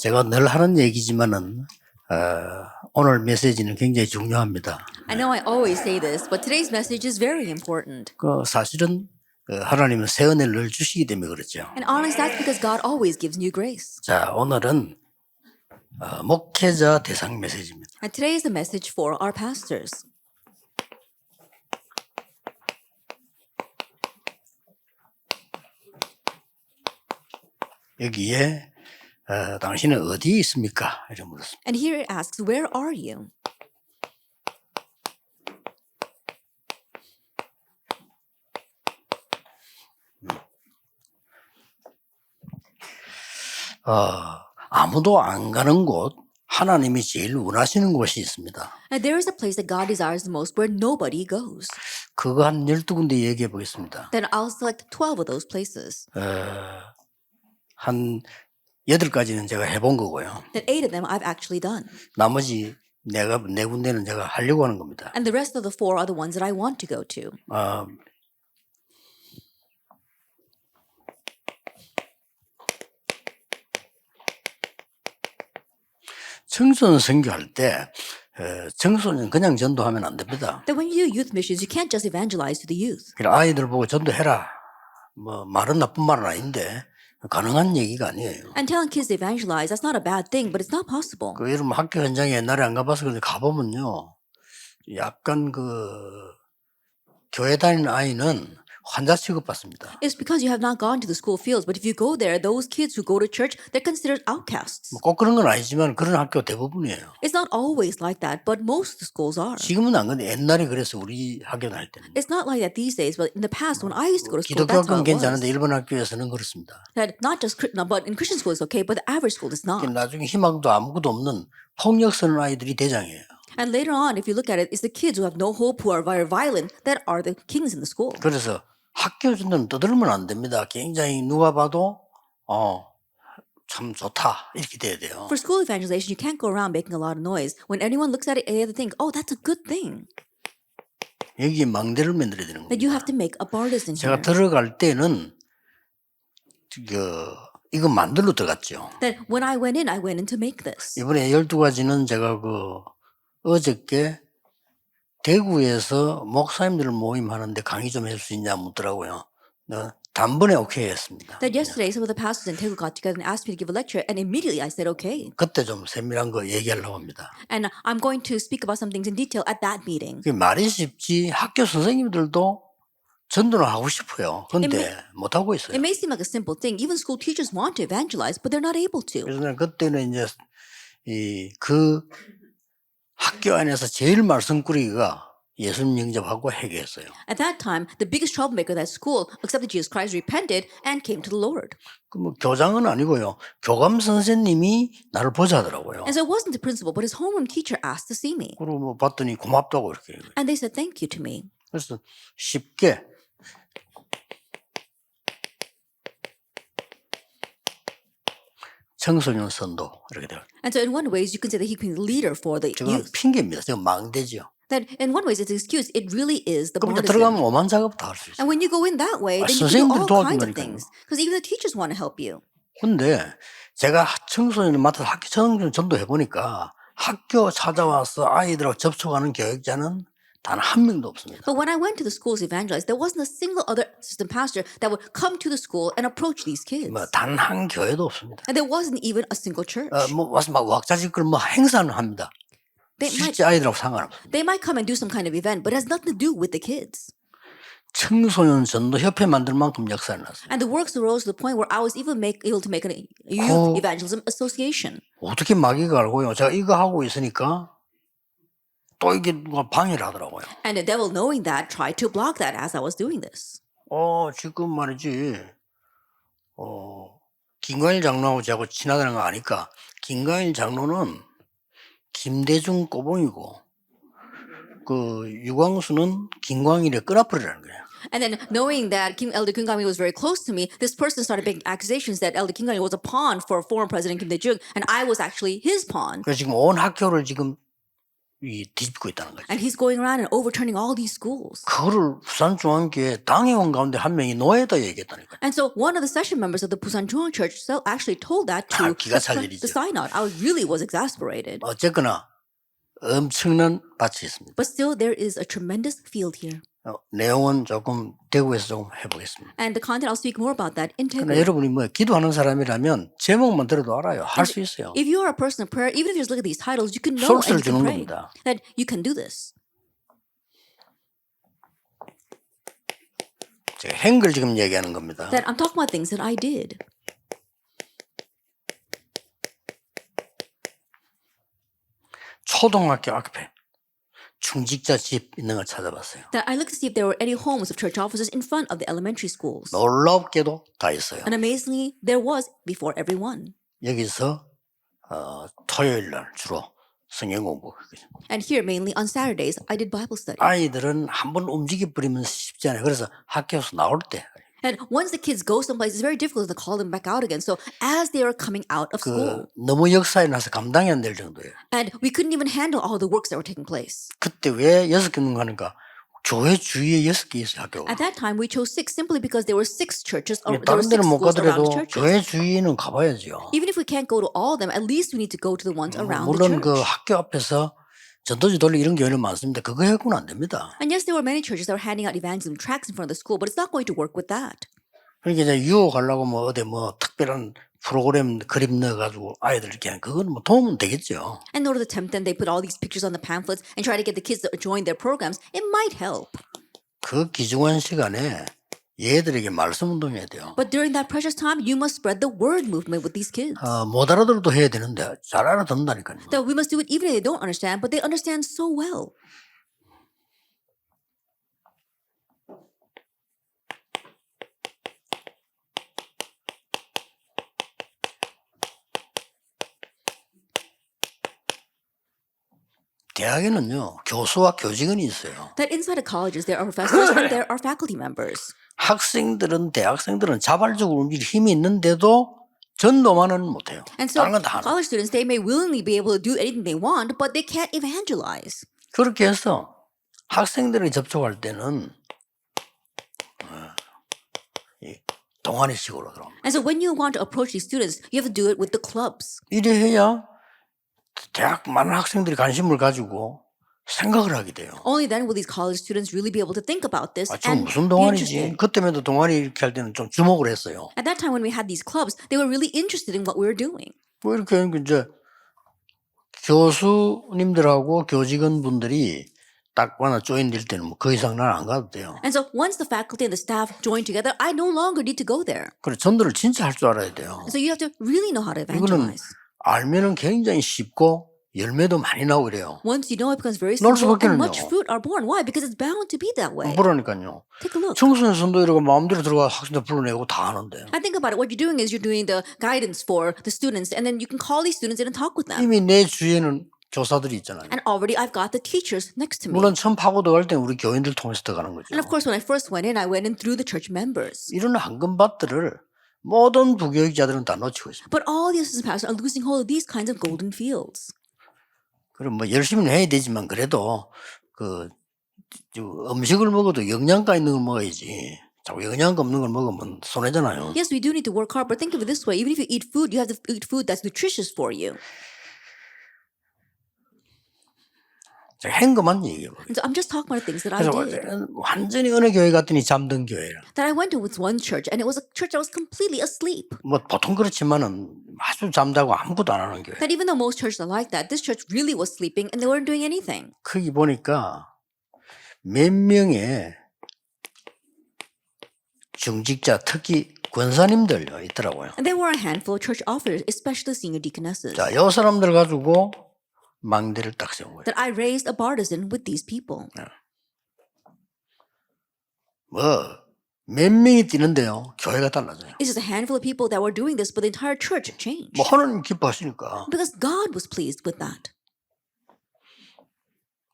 제가 늘 하는 얘기지만은 오늘 메시지는 굉장히 중요합니다. I know I always say this, but today's message is very important. 사실은 하나님은 새 은혜를 늘 주시기 때문에 그렇죠. And honestly, that's because God always gives new grace. 자, 오늘은 목회자 대상 메시지입니다. And today is the message for our pastors. 여기에 당신은 어디에 있습니까? 이렇게 물었습니다. And here it asks, where are you? 아무도 안 가는 곳, 하나님이 제일 원하시는 곳이 있습니다. And there is a place that God desires the most where nobody goes. 그거 한 12군데 얘기해 보겠습니다. Then I'll select 12 of those places. 한 8가지는 제가 해본 거고요. Then 8 of them I've actually done. 나머지 네 군데는 제가 하려고 하는 겁니다. And the rest of the 4 are the ones that I want to go to. 청소년 선교할 때 청소년 그냥 전도하면 안 됩니다. That when you do youth missions, you can't just evangelize to the youth. 아이들 보고 전도해라. 말은 나쁜 말은 아닌데 가능한 얘기가 아니에요. And telling kids to evangelize, that's not a bad thing, but it's not possible. 여러분 학교 현장에 옛날에 안 가봐서 그런데 가보면요. 약간 교회 다니는 아이는 환자 취급받습니다. It's because you have not gone to the school fields, but if you go there, those kids who go to church, they're considered outcasts. 꼭 그런 건 아니지만 그런 학교 대부분이에요. It's not always like that, but most of the schools are. 지금은 안 그런데 옛날에 그래서 우리 학교 다닐 때는. It's not like that these days, but in the past, when I used to go to school, that's 기독교학교는 how it 괜찮은데 was. 일본 학교에서는 그렇습니다. That not just but in Christian school it's okay, but the average school is not. 나중에 희망도 아무것도 없는 폭력 쓰는 아이들이 대장이에요. And later on, if you look at it, it's the kids who have no hope, who are very violent, that are the kings in the school. 그래서 학교 전도는 떠들면 안 됩니다. 굉장히 누가 봐도 참 좋다 이렇게 돼야 돼요. For school evangelization, you can't go around making a lot of noise. When anyone looks at it, they have to think, "Oh, that's a good thing." 여기에 망대를 만들어야 되는 That you 겁니다. have to make a partisan 제가 here. 들어갈 때는 이거 만들러 들어갔죠. That when I went in to make this. 이번에 12가지는 제가 어저께 대구에서 목사님들 모임하는데 강의 좀 해줄 수 있냐 묻더라고요. 단번에 오케이 했습니다. That yesterday some of the pastors in Daegu got together and asked me to give a lecture, and immediately I said okay. 그때 좀 세밀한 거 얘기하려고 합니다. And I'm going to speak about some things in detail at that meeting. 그게 말이 쉽지 학교 선생님들도 전도를 하고 싶어요. 그런데 못 하고 있어요. It may seem like a simple thing. Even school teachers want to evangelize, but they're not able to. 그래서 그때는 이제 그 학교 안에서 제일 말썽꾸리가 예수님 영접하고 회개했어요. At that time, the biggest troublemaker at that school accepted Jesus Christ, repented, and came to the Lord. 교장은 아니고요. 교감 선생님이 나를 보자 하더라고요. And so it wasn't the principal, but his homeroom teacher asked to see me. 그리고 봤더니 고맙다고 이렇게. And they said thank you to me. 그래서 쉽게 청소년 선도 이렇게 돼요. And so in one way, you can say that he became the leader for the 저건 youth. 핑계입니다. 저건 망대죠. That in one way, it's an excuse. It really is the 그러니까 partisan. 들어가면 오만 작업 다 할 수 있어요. And when you go in that way, then you can do 선생님들 all kinds of 도와준다니까요. things. Because even the teachers want to help you. 근데 제가 청소년을 맡아서 학교 청소년 전도해 보니까 학교 찾아와서 아이들하고 접촉하는 교육자는 단 한 명도 없습니다. But when I went to the schools to evangelize, there wasn't a single other assistant pastor that would come to the school and approach these kids. 단 한 교회도 없습니다. And there wasn't even a single church. 와서 막 왁자지껄 행사는 합니다. 실제 아이들하고 상관없습니다. They might come and do some kind of event, but it has nothing to do with the kids. 청소년 전도 협회 만들 만큼 역사를 났어요. And the works arose to the point where I was even able to make a youth evangelism association. 어떻게 마귀가 알고요? 제가 이거 하고 있으니까 또 이게 누가 방해를 하더라고요. And the devil, knowing that, tried to block that as I was doing this. 지금 말이지. 김광일 장로하고 저하고 친하다는 거 아니까 김광일 장로는 김대중 꼬봉이고 유광수는 김광일의 끄라풀이라는 거예요. And then knowing that Elder Kim Kwang-il was very close to me, this person started making accusations that Elder Kim Kwang-il was a pawn for former President Kim Dae-jung, and I was actually his pawn. 그래서 지금 온 학교를 지금 뒤집고 있다는 거죠. And he's going around and overturning all these schools. 그거를 부산중앙교회 당회원 가운데 한 명이 노예다 얘기했다니까요. And so one of the session members of the Busan 중앙 Church actually told that to 기가 찰 the 일이죠. synod. I really was exasperated. 어쨌거나 엄청난 밭이 있습니다. But still, there is a tremendous field here. 내용은 조금 대구에서 좀 해보겠습니다. And the content, I'll speak more about that in 그러나 Daegu. 여러분이 뭐 기도하는 사람이라면 제목만 들어도 알아요. 할 수 있어요. If you are a person of prayer, even if you just look at these titles, you can know 소스를 and you can 주는 pray 겁니다. that you can do this. 제가 행글 지금 얘기하는 겁니다. That I'm talking about things that I did. 초등학교 앞에 중직자 집 있는 걸 찾아봤어요. That I looked to see if there were any homes of church officers in front of the elementary schools. 놀랍게도 다 있어요. And amazingly, there was before everyone. 여기서 토요일 날 주로 성경 공부. And here, mainly on Saturdays, I did Bible study. 아이들은 한번 움직여 버리면 쉽지 않아요. 그래서 학교에서 나올 때 And once the kids go someplace, it's very difficult to call them back out again. So as they are coming out of school, 너무 역사에 나서 감당이 안 될 정도예요. and we couldn't even handle all the works that were taking place. 그때 왜 6개는 가는가? 교회 주위에 6개 있어요, 학교가. At that time, we chose 6 simply because there were 6 churches, or there were 다른 6 데는 못 schools around 가더라도 the churches. 교회 주위에는 가봐야죠. Even if we can't go to all of them, at least we need to go to the ones around the 물론 church. 그 학교 앞에서 전도지 돌리 이런 교회는 많습니다. 그거 해고는 안 됩니다. And yes, there were many churches that were handing out evangelism tracts in front of the school, but it's not going to work with that. 그러니까 이제 유혹하려고 뭐 어디 뭐 특별한 프로그램 그림 넣어가지고 아이들 이렇게 하는 그건 뭐 도움은 되겠죠. And in order to tempt them, they put all these pictures on the pamphlets and try to get the kids to join their programs. It might help. 그 귀중한 시간에 얘들에게 말씀 운동해야 돼요. But during that precious time, you must spread the word movement with these kids. 못 알아들어도 해야 되는데 잘 알아듣는다니까요. That we must do it even if they don't understand, but they understand so well. 대학에는요 교수와 교직원이 있어요. That inside of colleges, there are professors and there are faculty members. 학생들은 대학생들은 자발적으로 움직일 힘이 있는데도 전도만은 못해요. And so 다른 건 다 하는. college students, they may willingly be able to do anything they want, but they can't evangelize. 그렇게 해서 학생들이 접촉할 때는 동아리식으로 그럼. And so when you want to approach these students, you have to do it with the clubs. 이래 해야 대학 많은 학생들이 관심을 가지고 생각을 하게 돼요. Only then will these college students really be able to think about this 지금 and 무슨 be 동아리지? interested. 그때마다 동아리 이렇게 할 때는 좀 주목을 했어요. At that time when we had these clubs, they were really interested in what we were doing. 뭐 이렇게 이제 교수님들하고 교직원분들이 딱 하나 조인될 때는 뭐 그 이상 난 안 가도 돼요. And so once the faculty and the staff join together, I no longer need to go there. 그래 전도를 진짜 할 줄 알아야 돼요. And so you have to really know how to 이거는 evangelize. 알면은 굉장히 쉽고 열매도 많이 나오고 그래요. Once you know, it becomes very 넣을 simple and 수밖에는요. much fruit are born. Why? Because it's bound to be that way. 그러니까요. Take a look. 청소년 선도 이러고 마음대로 들어가 학생들 불러내고 다 하는데 I think about it. What you're doing is you're doing the guidance for the students, and then you can call these students in and talk with them. 이미 내 주위에는 교사들이 있잖아요. And already I've got the teachers next to me. 물론 처음 파고 들어갈 때 우리 교인들 통해서 들어가는 거죠. And of course, when I first went in, I went in through the church members. 이런 황금밭들을 모든 부교육자들은 다 놓치고 있습니다. But all the assistant pastors are losing hold of these kinds of golden fields. 그럼 뭐 열심히 해야 되지만 그래도 그 음식을 먹어도 영양가 있는 걸 먹어야지. 자꾸 영양가 없는 걸 먹으면 손해잖아요. Yes, we do need to work hard, but think of it this way. Even if you eat food, you have to eat food that's nutritious for you. 제가 행거만 얘기해요. And so I'm just talking about things that I 그래서 did. 완전히 어느 교회 갔더니 잠든 교회라. That I went to with one church, and it was a church that was completely asleep. 뭐 보통 그렇지만은 아주 잠자고 아무것도 안 하는 교회. That even though most churches are like that, this church really was sleeping and they weren't doing anything. 거기 보니까 몇 명의 중직자 특히 권사님들 있더라고요. And there were a handful of church officers, especially senior deaconesses. 자, 요 사람들 가지고 망대를 딱 세운 거예요. That I raised a partisan with these people. 뭐 몇 명이 뛰는데요. 교회가 달라져요. It's just a handful of people that were doing this, but the entire church changed. 뭐 하나님 기뻐하시니까. Because God was pleased with that.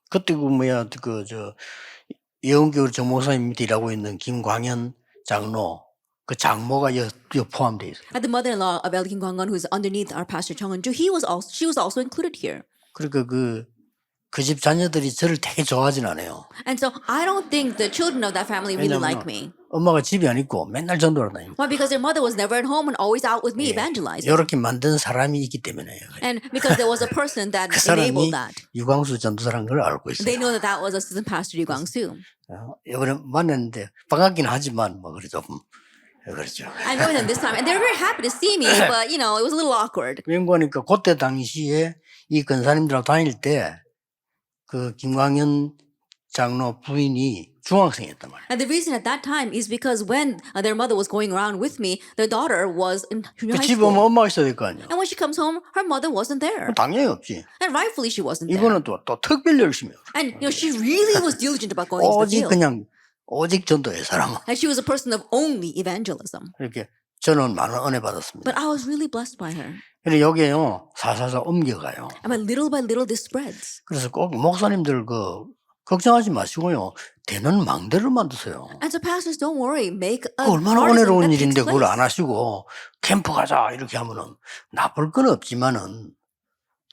그때 그 뭐야 그저 예언교회 정목사님 밑에 일하고 있는 김광현 장로 그 장모가 여 포함돼 있어요. And the mother-in-law of Elkin Gwangwon, who is underneath our pastor Chung Eun-ju, she was also included here. 그러니까 그 그 집 자녀들이 저를 되게 좋아하진 않아요. And so I don't think the children of that family really 왜냐면 like me. 엄마가 집에 안 있고 맨날 전도를 다니니까. Why? Because their mother was never at home and always out with me evangelizing. 이렇게 만든 사람이 있기 때문에요. And because there was a person that 그 사람이 enabled that. 유광수 전도사라는 걸 알고 있어요. They know that that was Assistant Pastor Yu Guangsu. 이번에 만났는데 반갑긴 하지만 뭐 그래 조금 그렇죠. I know them this time, and they were very happy to see me, but it was a little awkward. 왠고하니까 그때 당시에 이 권사님들하고 다닐 때 그 김광현 장로 부인이 중학생이었단 말이에요. And the reason at that time is because when their mother was going around with me, their daughter was in junior high 집에 오면 school. 엄마가 있어야 될 거 아니에요. And when she comes home, her mother wasn't there. 당연히 없지. And rightfully she wasn't there. 이번은 또 특별히 열심히 해요. And she really was diligent about going into the 오직 field. 그냥 오직 전도의 사람은. And she was a person of only evangelism. 이렇게 저는 많은 은혜 받았습니다. But I was really blessed by her. 근데 여기에요 사사사 옮겨가요. And by little this spreads. 그래서 꼭 목사님들 걱정하지 마시고요. 되는 망대를 만드세요. And so pastors, don't worry. Make a 얼마나 partisan 은혜로운 that takes 일인데 그걸 place. 안 하시고 캠프 가자 이렇게 하면은 나쁠 건 없지만은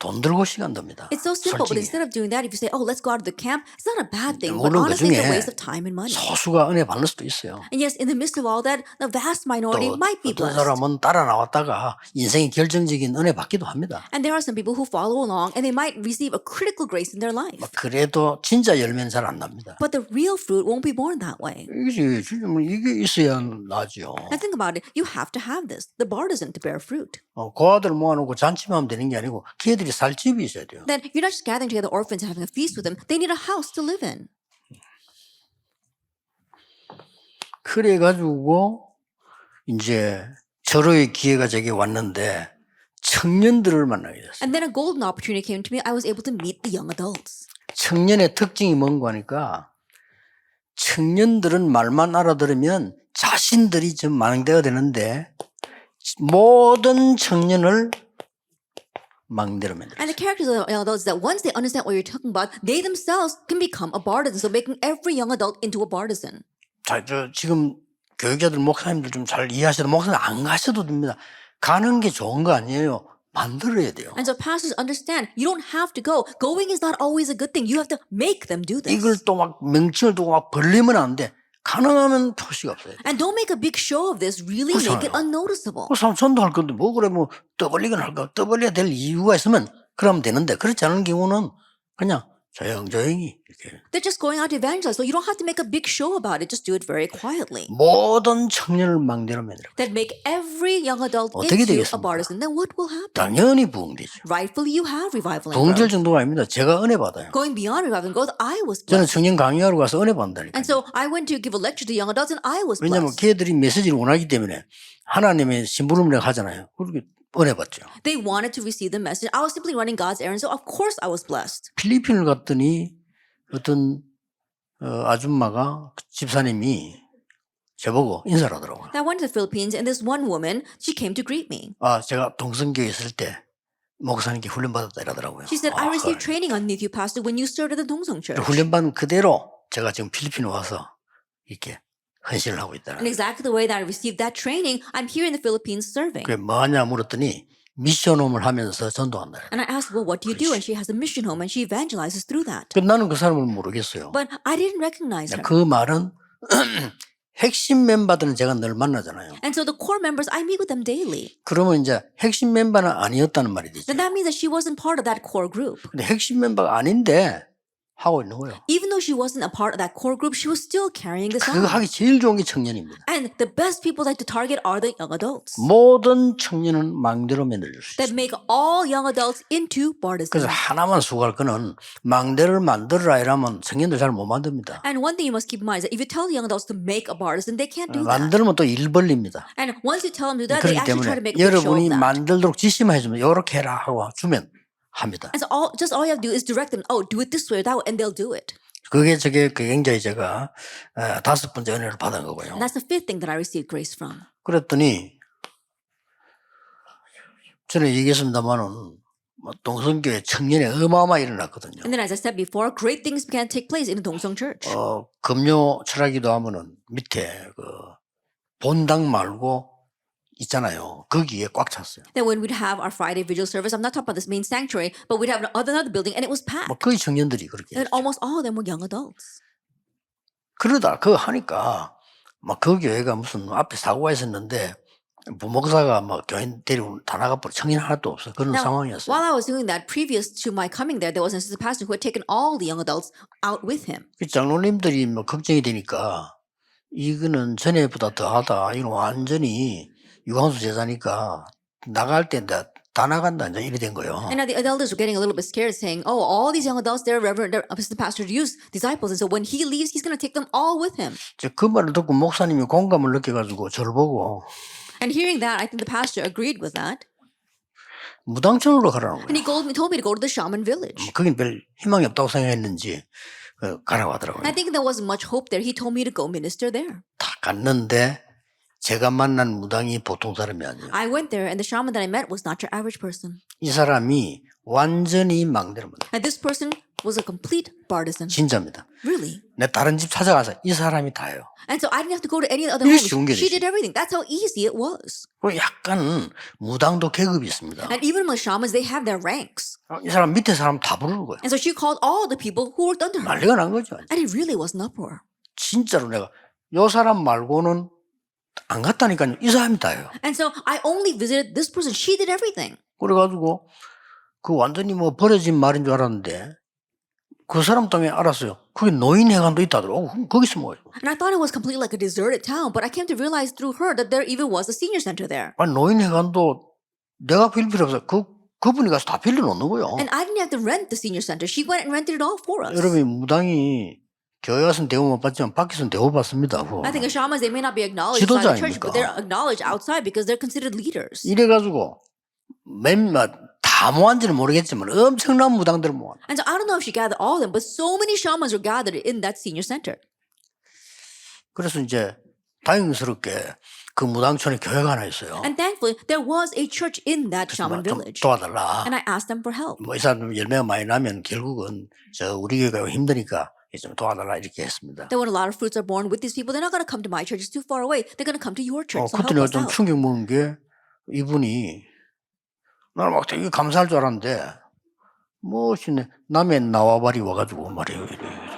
돈 들고 시간 듭니다. It's so simple, but 솔직히. instead of doing that, if you say, "Oh, let's go out to the camp," it's not a bad thing. But 물론 honestly, it's a 그중에 waste of time and money. 소수가 은혜 받을 수도 있어요. And yes, in the midst of all that, the vast minority 또 might be 어떤 blessed. 사람은 따라 나왔다가 인생의 결정적인 은혜 받기도 합니다. And there are some people who follow along, and they might receive a critical grace in their life. 그래도 진짜 열매는 잘 안 납니다. But the real fruit won't be born that way. 이게 있어야 나죠. And think about it. You have to have this, the bartizan, to bear fruit. 고아들 모아놓고 잔치만 하면 되는 게 아니고 걔들이 살 집이 있어야 돼요. Then you're not just gathering together orphans and having a feast with them. They need a house to live in. 그래가지고 이제 절호의 기회가 제게 왔는데 청년들을 만나게 됐어요. And then a golden opportunity came to me. I was able to meet the young adults. 청년의 특징이 뭔가 하니까 청년들은 말만 알아들으면 자신들이 좀 망대가 되는데 모든 청년을 망대로 만들어요. And the characters of the young adults is that once they understand what you're talking about, they themselves can become a bartizan. So making every young adult into a bartizan. 자, 지금 교육자들 목사님들 좀 잘 이해하셔도 목사님 안 가셔도 됩니다. 가는 게 좋은 거 아니에요. 만들어야 돼요. And so pastors understand you don't have to go. Going is not always a good thing. You have to make them do this. 이걸 또 막 명칭을 두고 막 벌리면 안 돼. 가능하면 표시가 없어야 돼. And don't make a big show of this. Really make it unnoticeable. 그 사람 전도할 건데 뭐 그래 뭐 떠벌리건 할까? 떠벌려야 될 이유가 있으면 그러면 되는데 그렇지 않은 경우는 그냥 조용히 이렇게. They're just going out to evangelize. So you don't have to make a big show about it. Just do it very quietly. 모든 청년을 망대로 만들어. That make every young adult 어떻게 into a 되겠습니까? bartizan. Then what will happen? 당연히 부흥되죠. Rightfully you have revival and 부흥될 growth. 정도가 아닙니다. 제가 은혜 받아요. Going beyond revival and growth, I was 저는 blessed. 청년 강의하러 가서 은혜 받는다니까요. And so I went to give a lecture to young adults and I was 왜냐하면 blessed. 걔들이 메시지를 원하기 때문에 하나님의 심부름을 하잖아요. 그렇게 은혜 받죠. They wanted to receive the message. I was simply running God's errand. So of course I was blessed. 필리핀을 갔더니 어떤 아줌마가 집사님이 저보고 인사를 하더라고요. I went to the Philippines and this one woman, she came to greet me. 제가 동성교회 있을 때 목사님께 훈련받았다 이러더라고요. She said, I received training underneath you, Pastor, when you served at the Dongsong Church. 훈련받은 그대로 제가 지금 필리핀에 와서 이렇게 헌신을 하고 있다는. And exactly the way that I received that training, I'm here in the Philippines serving. 그게 뭐하냐 물었더니 미션홈을 하면서 전도한다. And I asked, well, what do you do? And she has a mission home and she evangelizes through that. 나는 그 사람을 모르겠어요. But I didn't recognize her. 그 말은 핵심 멤버들은 제가 늘 만나잖아요. And so the core members, I meet with them daily. 그러면 이제 핵심 멤버는 아니었다는 말이 되죠. Then that means that she wasn't part of that core group. 근데 핵심 멤버가 아닌데 하고 있는 거예요. Even though she wasn't a part of that core group, she was still carrying this 그거 on. 하기 제일 좋은 게 청년입니다. And the best people like to target are the young adults. 모든 청년은 망대로 만들어줄 수 That 있어요. make all young adults into 그래서 partisans. 하나만 수고할 거는 망대를 만들어라 이러면 청년들 잘 못 만듭니다. And one thing you must keep in mind is that if you tell the young adults to make a partisan, they can't do that. 만들면 또 일 벌립니다. And once you tell them to do that, they 그렇기 actually try 때문에 to make a big show of 여러분이 that. 만들도록 지시만 해주면 이렇게 해라 하고 주면 합니다. And so all you have to do is direct them, oh, do it this way or that way, and they'll do it. 그게 굉장히 제가 5번째 은혜를 받은 거고요. And that's the fifth thing that I received grace from. 그랬더니 전에 얘기했습니다만은 동성교회 청년에 어마어마하게 일어났거든요. And then as I said before, great things began to take place in the Dongsong Church. 금요 철학기도 하면은 밑에 본당 말고 있잖아요. 거기에 꽉 찼어요. Then when we'd have our Friday vigil service, I'm not talking about this main sanctuary, but we'd have another building and it was 뭐 packed. 거의 청년들이 그렇게 And 했죠. almost all of them were young adults. 그러다 그거 하니까 막 그 교회가 무슨 앞에 사고가 있었는데 부목사가 막 교인 데리고 다 나가버려. 청년 하나도 없어. 그런 Now, 상황이었어요. while I was doing that, previous to my coming there, there was an assistant pastor who had taken all the young adults out with him. 그 장로님들이 뭐 걱정이 되니까 이거는 전에보다 더하다. 이건 완전히 유황수 제자니까 나갈 때 다 나간다. 이제 이래 된 거예요. And now the elders were getting a little bit scared, saying, "Oh, all these young adults, they're assistant pastor to use disciples, and so when he leaves, he's going to take them all with him." 이제 그 말을 듣고 목사님이 공감을 느껴가지고 저를 보고 And hearing that, I think the pastor agreed with that, 무당촌으로 가라는 and 거예요. he told me to go to the shaman village. 거긴 별 희망이 없다고 생각했는지 가라고 하더라고요. I think there wasn't much hope there. He told me to go minister there. 다 갔는데 제가 만난 무당이 보통 사람이 아니에요. I went there, and the shaman that I met was not your average person. 이 사람이 완전히 망대를 만들어요. And this person was a complete bartisan. 진짜입니다. Really. 내 다른 집 찾아가서 이 사람이 다예요. And so I didn't have to go to any other 이게 homes. 쉬운 게 She 되지. did everything. That's how easy it was. 그리고 약간 무당도 계급이 있습니다. And even among shamans, they have their ranks. 이 사람 밑에 사람 다 부르는 거예요. And so she called all the people who worked under her. 난리가 난 거죠. And it really was an uproar. 진짜로 내가 요 사람 말고는 안 갔다니까요. 이 사람이 다예요. And so I only visited this person. She did everything. 그래가지고 그 완전히 뭐 버려진 말인 줄 알았는데 그 사람 때문에 알았어요. 그게 노인회관도 있다더라고. 그럼 거기서 뭐예요? And I thought it was completely like a deserted town, but I came to realize through her that there even was a senior center there. 아니 노인회관도 내가 빌 필요 없어요. 그분이 가서 다 빌려놓는 거예요. And I didn't have to rent the senior center. She went and rented it all for us. 여러분이 무당이 교회 와서는 대우 못 받지만 밖에서는 대우 받습니다. I think as shamans, they may not be acknowledged inside the church, 지도자입니까? but they're acknowledged outside because they're considered leaders. 이래가지고 다 모았는지는 모르겠지만 엄청난 무당들을 모았. And so I don't know if she gathered all of them, but so many shamans were gathered in that senior center. 그래서 이제 다행스럽게 그 무당촌에 교회가 하나 있어요. And thankfully, there was a church in that shaman 좀 village. 도와달라. And I asked them for help. 뭐 이 사람 열매가 많이 나면 결국은 우리 교회가 힘드니까 좀 도와달라 이렇게 했습니다. Then when a lot of fruits are born with these people, they're not going to come to my church. It's too far away. They're going to come to your church. So help 그때 내가 us 좀 out. 충격 먹은 게 이분이 나는 막 되게 감사할 줄 알았는데 멋있네. 남의 나와바리 와가지고 말이에요.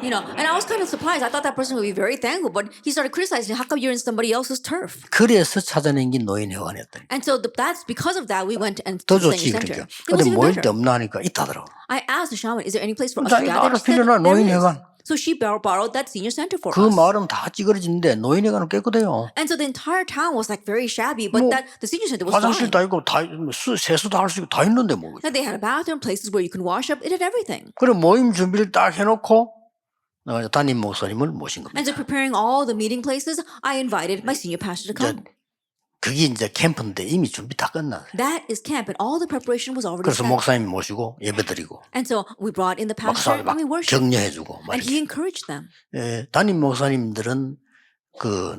You know, and I was kind of surprised. I thought that person would be very thankful, but he started criticizing, how come you're in somebody else's turf? 그래서 찾아낸 게 노인회관이었더니. And so that's because of that we went and 더 to the 좋지 senior 그러니까. center. It was 근데 even 모일 데 better. 없나 하니까 있다더라고. I asked the shaman, is there any place for us to 자기가 gather? 알아 She said, 빌려놔 there is. 노인회관. So she borrowed that senior center for 그 us. 마을은 다 찌그러지는데 노인회관은 깨끗해요. And so the entire town was like very shabby, but 뭐, that the senior center was 화장실 fine. 다 있고 다 세수도 할 수 있고 다 있는데 뭐. And they had a bathroom, places where you can wash up. It had everything. 그래 모임 준비를 딱 해놓고 담임 목사님을 모신 겁니다. And so preparing all the meeting places, I invited my senior pastor to come. 그게 이제 캠프인데 이미 준비 다 끝났어요. That is camp, and all the preparation was already 그래서 set. 목사님 모시고 예배드리고 And so we brought in the pastor 막상 and we 막 worshiped. 격려해주고 막 And he encouraged them. 담임 목사님들은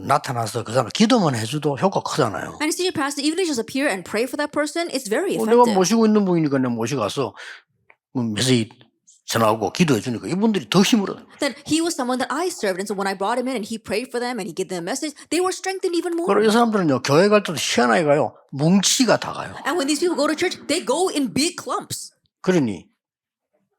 나타나서 그 사람 기도만 해줘도 효과 크잖아요. And a senior pastor, even if you just appear and pray for that person, it's very 내가 effective. 모시고 있는 분이니까 내가 모시가서 메시지 전하고 기도해 주니까 이분들이 더 힘을 얻어요. That he was someone that I served, and so when I brought him in and he prayed for them and he gave them a message, they were strengthened even more. 그리고 이 사람들은요 교회 갈 때도 희한하게 가요. 뭉치가 다 가요. And when these people go to church, they go in big clumps. 그러니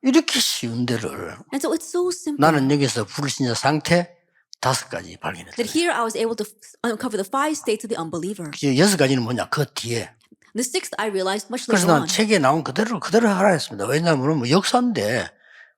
이렇게 쉬운 데를 And so it's so simple. 나는 여기서 불신자 상태 5가지 발견했어요. That here I was able to uncover the 5 states of the unbeliever. 6가지는 뭐냐 그 뒤에. The 6th I realized much 그래서 later 난 on. 책에 나온 그대로 하라 했습니다. 왜냐하면 뭐 역사인데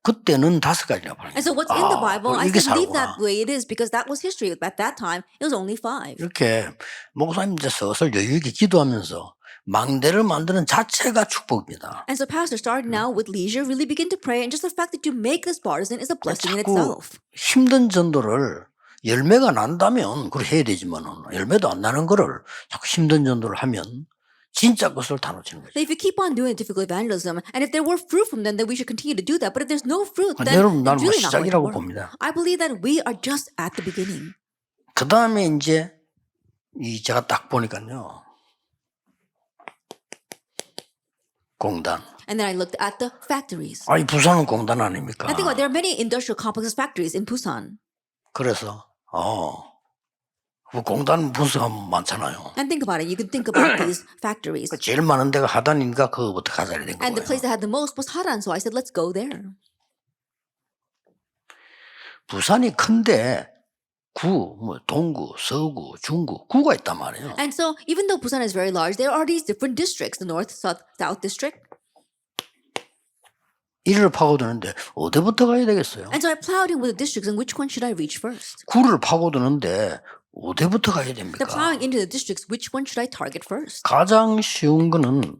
그때는 5가지나 발견. And so what's in the Bible, I 이게 can leave 사고구나. that the way it is because that was history. At that time, it was only 5. 이렇게 목사님들 서슬 여유 있게 기도하면서 망대를 만드는 자체가 축복입니다. And so pastor, starting now with leisure, really begin to pray, and just the fact that you make this partisan is a blessing in 자꾸 itself. 힘든 전도를 열매가 난다면 그걸 해야 되지만 열매도 안 나는 거를 자꾸 힘든 전도를 하면 진짜 것을 다 놓치는 거죠. So if you keep on doing difficult evangelism, and if there were fruit from them, then we should continue to do that. But if there's no fruit, then 여러분 it's 나는 뭐 really not going to 시작이라고 work. 봅니다. I believe that we are just at the beginning. 그 다음에 이제 제가 딱 보니까요. 공단. And then I looked at the factories. 아니 부산은 공단 아닙니까? I think there are many industrial complexes factories in Busan. 그래서 공단 분석하면 많잖아요. And think about it. You can think about these factories. 제일 많은 데가 하단이니까 그거부터 가자 된 And the place 거예요. that had the most was Haran, so I said, let's go there. 부산이 큰데 구, 뭐 동구, 서구, 중구, 구가 있단 말이에요. And so, even though Busan is very large, there are these different districts: the North, South, South district. 이를 파고드는데 어디부터 가야 되겠어요? And so I plowed in with the districts, and which one should I reach first? 구를 파고드는데 어디부터 가야 됩니까? The plowing into the districts, which one should I target first? 가장 쉬운 거는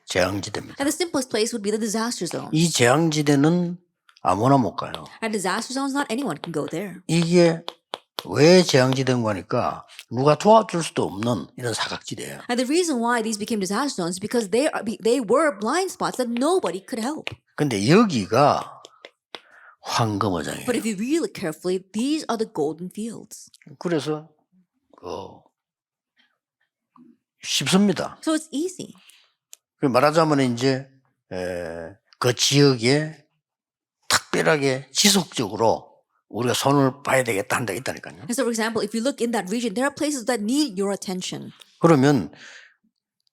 재앙지대입니다. And the simplest place would be the disaster zone. 이 재앙지대는 아무나 못 가요. And disaster zones, not anyone can go there. 이게 왜 재앙지대인 거니까 누가 도와줄 수도 없는 이런 사각지대예요. And the reason why these became disaster zones is because they were blind spots that nobody could help. 근데 여기가 황금어장이에요. But if you really look carefully, these are the golden fields. 그래서 쉽습니다. So it's easy. 말하자면 이제 그 지역에 특별하게 지속적으로 우리가 손을 봐야 되겠다 한 데가 있다니까요. And so, for example, if you look in that region, there are places that need your attention. 그러면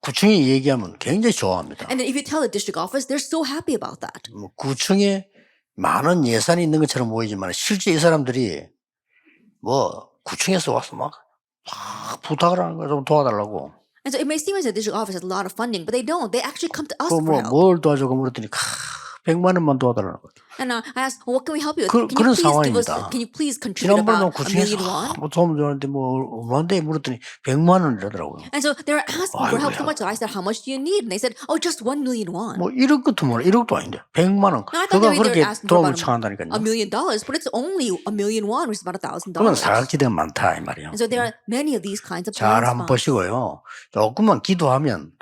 구청이 얘기하면 굉장히 좋아합니다. And then if you tell the district office, they're so happy about that. 구청에 많은 예산이 있는 것처럼 보이지만 실제 이 사람들이 뭐 구청에서 와서 막 부탁을 하는 거 좀 도와달라고. And so it may seem as if the district office has a lot of funding, but they don't. They actually come to us for help. 뭘 도와줘? 그랬더니 100만 원만 도와달라는 거죠. And I asked, well, what can we help you with? 그런 상황입니다. Can you please contribute 지난번에 about 1 million won? 뭐 도움 주는데 뭐 얼마인데 물었더니 100만 원이라더라고요. And so they were asking for help so much. So I said, how much do you need? And they said, oh, just 1 million won. 뭐 1억 같은 뭐 1억도 아닌데 100만 원. I thought 그가 they 그렇게 were asking for 도움을 about 청한다니까요. $1 million, but it's only 1 million won, which is about $1,000. 그건 사각지대가 많다 이 말이에요. And so there are many of these kinds of 잘 blind 한번 spots. 보시고요. 조금만 기도하면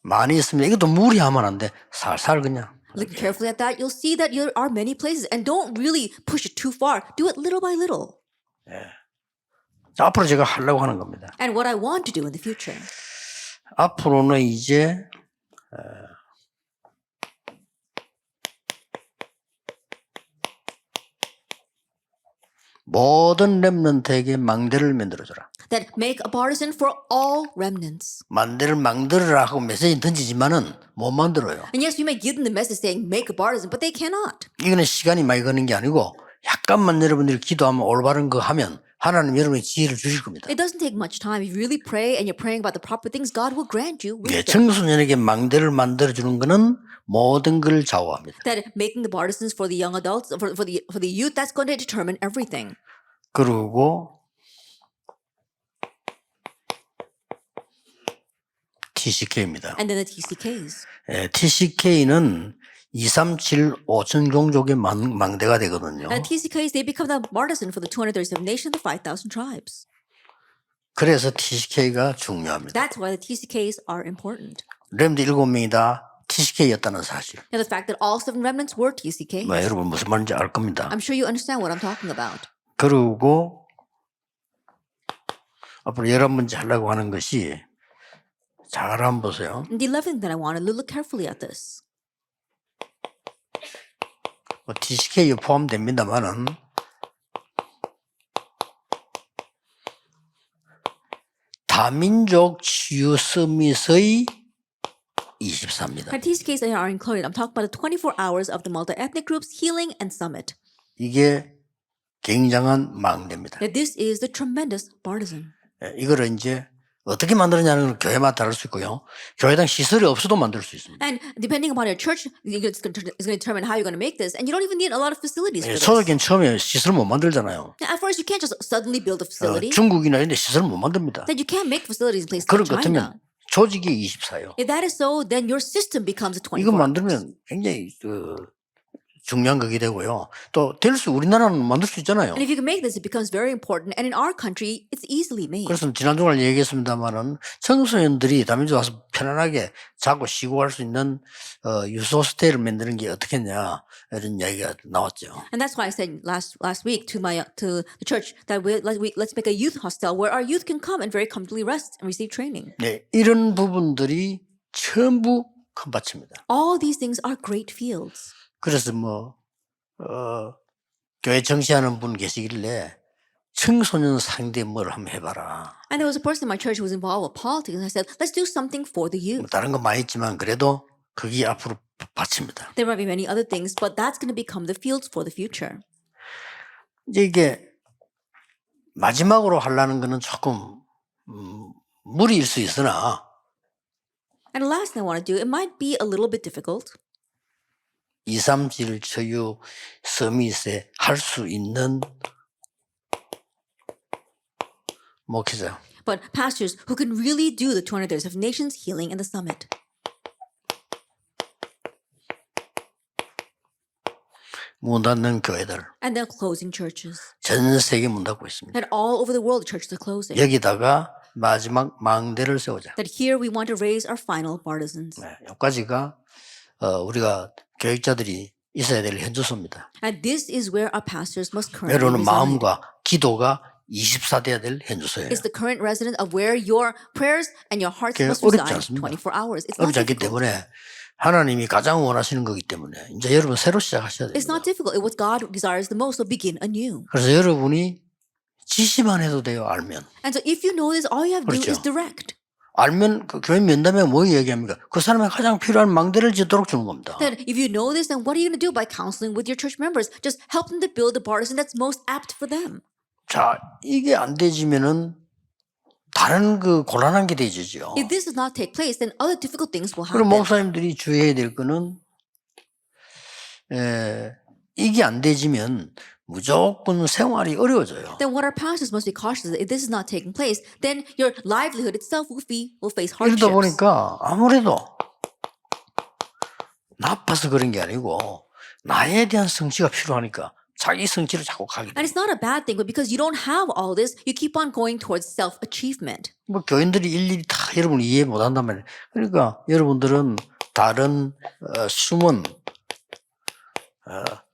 많이 있으면 이것도 무리하면 안 돼. 살살 그냥. Look carefully at that. You'll see that there are many places, and don't really push it too far. Do it little by little. 자, 앞으로 제가 하려고 하는 겁니다. And what I want to do in the future. 앞으로는 이제 모든 렘넌트에게 망대를 만들어줘라. That make a partisan for all remnants. 망대를 만들어라 하고 메시지 던지지만은 못 만들어요. And yes, we may give them the message saying make a partisan, but they cannot. 이거는 시간이 많이 걸리는 게 아니고 약간만 여러분들이 기도하면 올바른 거 하면 하나님 여러분의 지혜를 주실 겁니다. It doesn't take much time. If you really pray and you're praying about the proper things, God will grant you wisdom. 청소년에게 망대를 만들어주는 거는 모든 걸 좌우합니다. That making the partisans for the young adults, for the youth, that's going to determine everything. 그리고 TCK입니다. And then the TCKs. TCK는 237 종족의 망대가 되거든요. And TCKs, they become the partisan for the 237 nations, the 5,000 tribes. 그래서 TCK가 중요합니다. That's why the TCKs are important. 렘드 7명이 다 TCK였다는 사실. Now, the fact that all 7 remnants were TCKs. 뭐, 여러분 무슨 말인지 알 겁니다. I'm sure you understand what I'm talking about. 그리고 앞으로 11번째 하려고 하는 것이 잘 한번 보세요. And the 11th that I want to look carefully at this. TCK에 포함됩니다만은 다민족 치유 서밋의 24입니다. And TCKs are included. I'm talking about the 24 hours of the multi-ethnic groups healing and summit. 이게 굉장한 망대입니다. That this is the tremendous partisan. 이거를 이제 어떻게 만드느냐는 건 교회마다 다를 수 있고요. 교회당 시설이 없어도 만들 수 있습니다. And depending upon your church, it's going to determine how you're going to make this. And you don't even need a lot of facilities for this. 소득인 처음에 시설 못 만들잖아요. Now, at first, you can't just suddenly build a facility. 중국이나 이런 데 시설 못 만듭니다. That you can't make facilities in places 그럴 like 것 China. 같으면 조직이 24예요. If that is so, then your system becomes a 24 이거 hours. 만들면 굉장히 중요한 거게 되고요. 또 될 수 우리나라는 만들 수 있잖아요. And if you can make this, it becomes very important. And in our country, it's easily made. 그래서 지난 주말 얘기했습니다만은 청소년들이 다민족 와서 편안하게 자고 쉬고 할 수 있는 유소 스테이를 만드는 게 어떻겠냐 이런 이야기가 나왔죠. And that's why I said last week to the church that let's make a youth hostel where our youth can come and very comfortably rest and receive training. 네, 이런 부분들이 전부 큰 밭입니다. All these things are great fields. 그래서 교회 정치하는 분 계시길래 청소년 상대 뭘 한번 해봐라. And there was a person in my church who was involved with politics, and I said, let's do something for the youth. 다른 거 많이 있지만 그래도 그게 앞으로 바칩니다. There might be many other things, but that's going to become the fields for the future. 이제 이게 마지막으로 하려는 거는 조금 무리일 수 있으나 And the last thing I want to do, it might be a little bit difficult. 237 처유 서밋에 할 수 있는 목회자. But pastors who can really do the 200 Days of Nations healing and the summit. 문 닫는 교회들. And they're closing churches. 전 세계 문 닫고 있습니다. And all over the world, the churches are closing. 여기다가 마지막 망대를 세우자. That here we want to raise our final partisans. 네, 여기까지가 우리가 교육자들이 있어야 될 현주소입니다. And this is where our pastors must currently 여러분의 reside. 마음과 기도가 24대야 될 현주소예요. It's the current resident of where your prayers and your hearts 그게 must 어렵지 reside 않습니다. 24 hours. It's not 어렵지 않기 difficult. 때문에 하나님이 가장 원하시는 거기 때문에 이제 여러분 새로 시작하셔야 It's 됩니다. not difficult. It's what God desires the most, so begin anew. 그래서 여러분이 지시만 해도 돼요. 알면. And so if you know this, all you have to do 그렇죠. is direct. 알면 그 교회 면담에 뭐 얘기합니까? 그 사람의 가장 필요한 망대를 짓도록 주는 겁니다. Then if you know this, then what are you going to do by counseling with your church members? Just help them to build the partisan that's most apt for them. 자, 이게 안 되지면은 다른 그 곤란한 게 되죠. If this does not take place, then other difficult things will 그럼 happen. 목사님들이 주의해야 될 거는 이게 안 되지면 무조건 생활이 어려워져요. Then what our pastors must be cautious of, if this is not taking place, then your livelihood itself will face 이러다 hardships. 보니까 아무래도 나빠서 그런 게 아니고 나에 대한 성취가 필요하니까 자기 성취를 자꾸 가게 And 돼요. it's not a bad thing, but because you don't have all this, you keep on going towards self-achievement. 뭐 교인들이 일일이 다 여러분 이해 못한단 말이에요. 그러니까 여러분들은 다른 숨은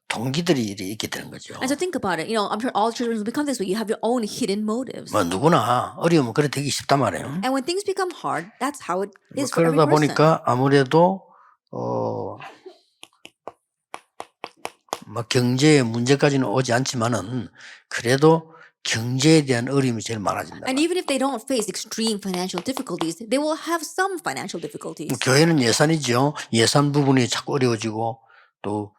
동기들이 있게 되는 거죠. And so think about it. You know, I'm sure all churches will become this way. You have your own hidden motives. 뭐 누구나 어려우면 그래 되기 쉽단 말이에요. And when things become hard, that's how it is for every 그러다 person. 보니까 아무래도 뭐 경제의 문제까지는 오지 않지만은 그래도 경제에 대한 어려움이 제일 많아진다. And even if they don't face extreme financial difficulties, they will have some financial difficulties. 교회는 예산이죠. 예산 부분이 자꾸 어려워지고 또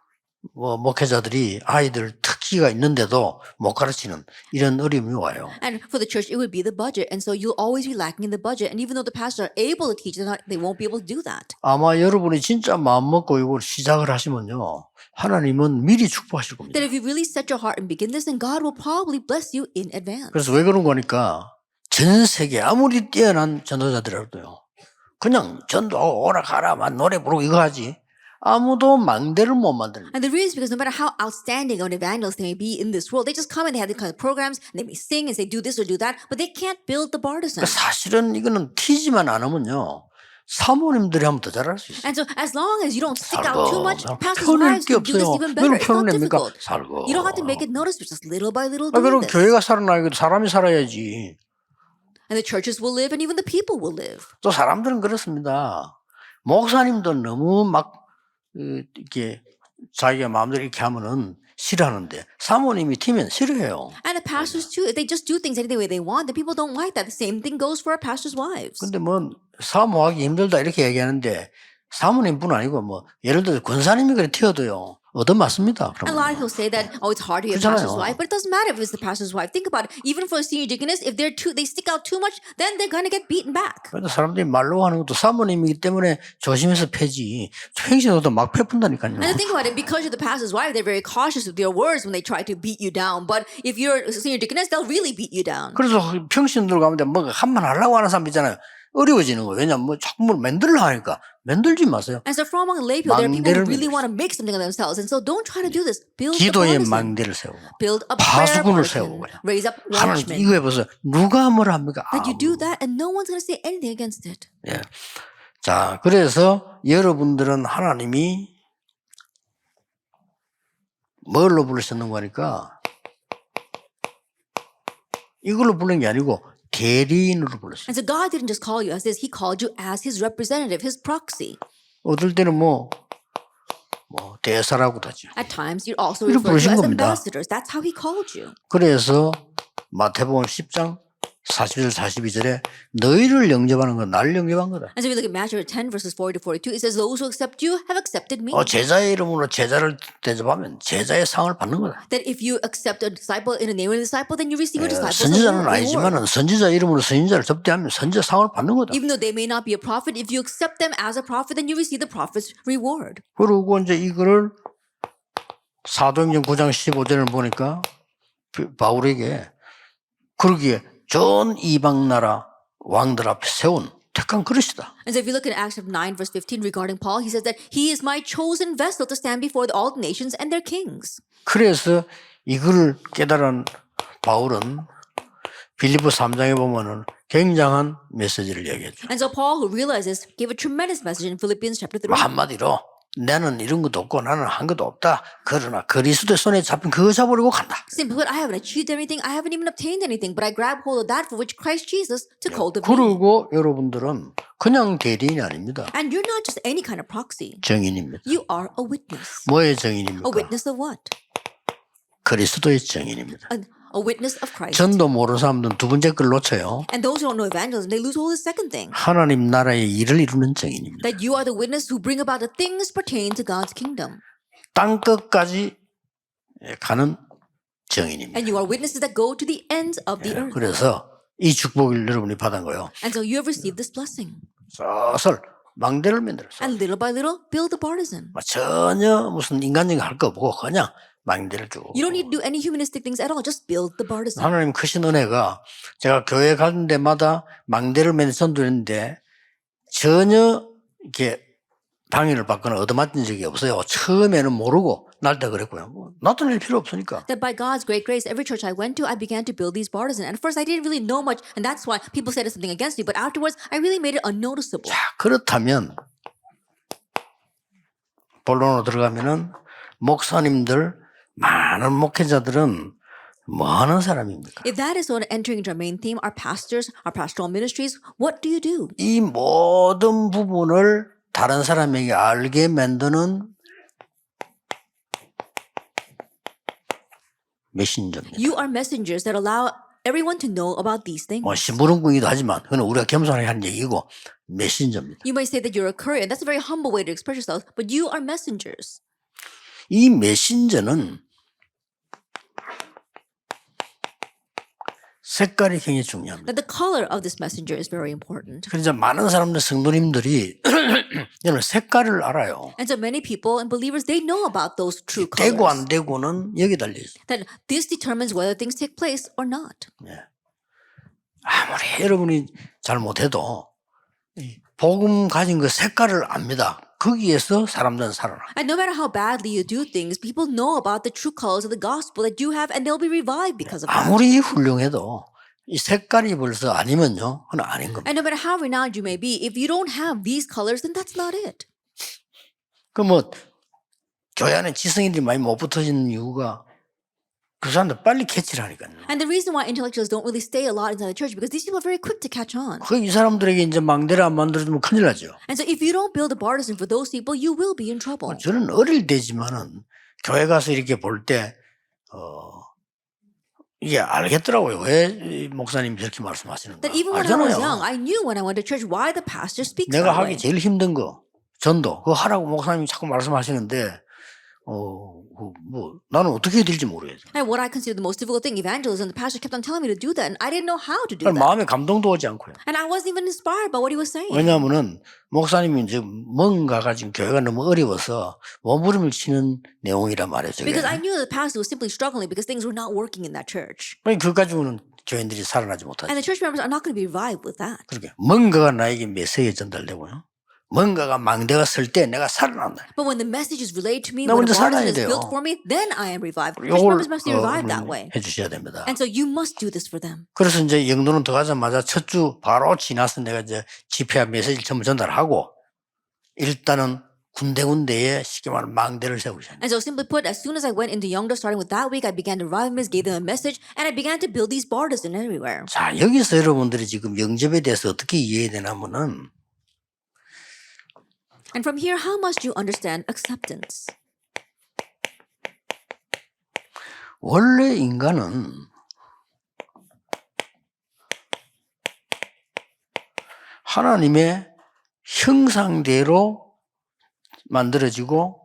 뭐 목회자들이 아이들 특기가 있는데도 못 가르치는 이런 어려움이 와요. And for the church, it would be the budget. And so you'll always be lacking in the budget. And even though the pastors are able to teach, they won't be able to do that. 아마 여러분이 진짜 마음 먹고 이걸 시작을 하시면요. 하나님은 미리 축복하실 겁니다. That if you really set your heart and begin this, then God will probably bless you in advance. 그래서 왜 그런 거니까 전 세계 아무리 뛰어난 전도자들이라도요. 그냥 전도하고 오라 가라 막 노래 부르고 이거 하지. 아무도 망대를 못 만드는. And the reason is because no matter how outstanding of an evangelist they may be in this world, they just come and they have these kind of programs and they may sing and say do this or do that, but they can't build the partisan. 사실은 이거는 튀지만 않으면요. 사모님들이 하면 더 잘할 수 있어요. And so as long as you don't stick out too much, pastors' 표현할 wives 게 can do this 없어요. even better. 왜 It's not 표현합니까? difficult. 살고. You don't have to make it noticeable, just little by little 그럼 doing this. 교회가 살아나야 사람이 살아야지. And the churches will live and even the people will live. 또 사람들은 그렇습니다. 목사님도 너무 막 이렇게 자기가 마음대로 이렇게 하면은 싫어하는데 사모님이 튀면 싫어해요. And the pastors too, if they just do things any way they want, the people don't like that. The same thing goes for our pastors' wives. 근데 뭐 사모하기 힘들다 이렇게 얘기하는데 사모님뿐 아니고 뭐 예를 들어 권사님이 그래 튀어도요. 얻어맞습니다. And a lot of people say that, oh, it's hard to be a 그렇잖아요. pastor's wife, but it doesn't matter if it's the pastor's wife. Think about it. Even for a senior deaconess, if they stick out too much, then they're going to get beaten back. 그래도 사람들이 말로 하는 것도 사모님이기 때문에 조심해서 패지. 행신으로도 막 패푼다니까요. And think about it, because you're the pastor's wife, they're very cautious with their words when they try to beat you down. But if you're a senior deaconess, they'll really beat you down. 그래서 평신들 가운데 뭐 한번 하려고 하는 사람 있잖아요. 어려워지는 거예요. 왜냐면 뭐 자꾸 뭘 만들려 하니까 만들지 마세요. And so from among lay people, there are people who 망대를 really want to make something of themselves. And so don't try to do this. Build a 기도의 partisan. 망대를 세우고 Build a prayer 파수꾼을 partisan. 세우고 그래요. Raise up 하나님 watchmen. 이거 해보세요. 누가 뭐라 합니까? That you do that and no one's going to say anything against it. 예. 자, 그래서 여러분들은 하나님이 뭘로 부르셨는 거니까 이걸로 부른 게 아니고 대리인으로 불렀어요. And so God didn't just call you as this. He called you as his representative, his proxy. 어떨 때는 뭐 뭐 대사라고도 하죠. At times, you're also 이렇게 referred to 부르신 as 겁니다. ambassadors. That's how he called you. 그래서 마태복음 10장 41절 42절에 너희를 영접하는 건 나를 영접한 거다. And so if we look at Matthew 10 verses 40 to 42, it says, those who accept you have accepted me. 제자의 이름으로 제자를 대접하면 제자의 상을 받는 거다. That if you accept a disciple in the name of a disciple, then you receive a disciple's 선지자는 reward. 아니지만은 선지자 이름으로 선지자를 접대하면 선지자 상을 받는 거다. Even though they may not be a prophet, if you accept them as a prophet, then you receive the prophet's reward. 그리고 이제 이거를 사도행전 9장 15절을 보니까 바울에게 그러기에 전 이방 나라 왕들 앞에 세운 택한 그릇이다. And so if you look at Acts 9 verse 15 regarding Paul, he says that he is my chosen vessel to stand before all the nations and their kings. 그래서 이걸 깨달은 바울은 빌립보 3장에 보면은 굉장한 메시지를 얘기했죠. And so Paul, who realizes, gave a tremendous message in Philippians chapter 3. 한마디로 나는 이런 것도 없고 나는 한 것도 없다. 그러나 그리스도의 손에 잡힌 그거 잡으려고 간다. Simply put, I haven't achieved anything, I haven't even obtained anything, but I grab hold of that for which Christ Jesus took hold of me. 그리고 여러분들은 그냥 대리인이 아닙니다. And you're not just any kind of proxy. 증인입니다. You are a witness. 뭐의 증인입니까? A witness of what? 그리스도의 증인입니다. A witness of Christ. 전도 모르는 사람들은 두 번째 걸 놓쳐요. And those who don't know evangelism, they lose hold of the second thing. 하나님 나라의 일을 이루는 증인입니다. That you are the witness who bring about the things pertaining to God's kingdom. 땅 끝까지 가는 증인입니다. And you are witnesses that go to the ends of the earth. 그래서 이 축복을 여러분이 받은 거예요. And so you have received this blessing. 슬슬 망대를 만들었어. And little by little, build the partisan. 전혀 무슨 인간적인 할 거 없고 그냥 망대를 주고. You don't need to do any humanistic things at all. Just build the partisan. 하나님 크신 은혜가 제가 교회 가는 데마다 망대를 맨 전도했는데 전혀 이렇게 방해를 받거나 얻어맞은 적이 없어요. 처음에는 모르고 날 때 그랬고요. 나타낼 필요 없으니까. That by God's great grace, every church I went to, I began to build these partisans. And at first, I didn't really know much, and that's why people said something against me. But afterwards, I really made it unnoticeable. 자, 그렇다면 본론으로 들어가면은 목사님들 많은 목회자들은 뭐 하는 사람입니까? If that is what entering into our main theme, our pastors, our pastoral ministries, what do you do? 이 모든 부분을 다른 사람에게 알게 만드는 메신저입니다. You are messengers that allow everyone to know about these things. 뭐 심부름꾼이기도 하지만 그건 우리가 겸손하게 하는 얘기고 메신저입니다. You might say that you're a courier. That's a very humble way to express yourself, but you are messengers. 이 메신저는 색깔이 굉장히 중요합니다. That the color of this messenger is very important. 그래서 많은 사람들 성도님들이 여러분 색깔을 알아요. And so many people and believers, they know about those true 되고 colors. 안 되고는 여기 달려 있어요. That this determines whether things take place or not. 아무리 여러분이 잘 못해도 복음 가진 그 색깔을 압니다. 거기에서 사람들은 살아나. And no matter how badly you do things, people know about the true colors of the gospel that you have, and they'll be revived because of that. 아무리 훌륭해도 이 색깔이 벌써 아니면요, 그건 아닌 겁니다. And no matter how renowned you may be, if you don't have these colors, then that's not it. 그 뭐 교회 안에 지성인들이 많이 못 붙어지는 이유가 그 사람들 빨리 캐치를 하니까요. And the reason why intellectuals don't really stay a lot inside the church because these people are very quick to catch on. 이 사람들에게 이제 망대를 안 만들어주면 큰일 나죠. And so if you don't build a partisan for those people, you will be in trouble. 저는 어릴 때지만은 교회 가서 이렇게 볼 때 이게 알겠더라고요. 왜 목사님이 저렇게 말씀하시는가. That even when I was 알잖아요. young, I knew when I went to church why the pastor speaks 내가 that 하기 way. 제일 힘든 거 전도 그거 하라고 목사님이 자꾸 말씀하시는데 뭐 나는 어떻게 해야 될지 모르겠어요. And what I consider the most difficult thing, evangelism, the pastor kept on telling me to do that, and I didn't know how to do that. 마음에 감동도 오지 않고요. And I wasn't even inspired by what he was saying. 왜냐하면은 목사님이 이제 뭔가가 지금 교회가 너무 어려워서 몸부림을 치는 내용이란 말이에요. 저게. Because I knew the pastor was simply struggling because things were not working in that church. 그거 가지고는 교인들이 살아나지 못하죠. And the church members are not going to be revived with that. 그렇게 뭔가가 나에게 메시지에 전달되고요. 뭔가가 망대가 설 때 내가 살아난다. But when the message is relayed to me, 나 when 먼저 the partisan 살아야 is 돼요. built for me, then I am revived. Church 이걸 members must be revived that way. 해주셔야 됩니다. And so you must do this for them. 그래서 이제 영도는 들어가자마자 첫 주 바로 지나서 내가 이제 집회와 메시지를 전부 전달하고 일단은 군데군데에 쉽게 말하면 망대를 세우셔야 돼요. And so simply put, as soon as I went into Youngdo, starting with that week, I began to revive them, gave them a message, and I began to build these partisans everywhere. 자, 여기서 여러분들이 지금 영접에 대해서 어떻게 이해해야 되냐면은 And from here, how must you understand acceptance? 원래 인간은 하나님의 형상대로 만들어지고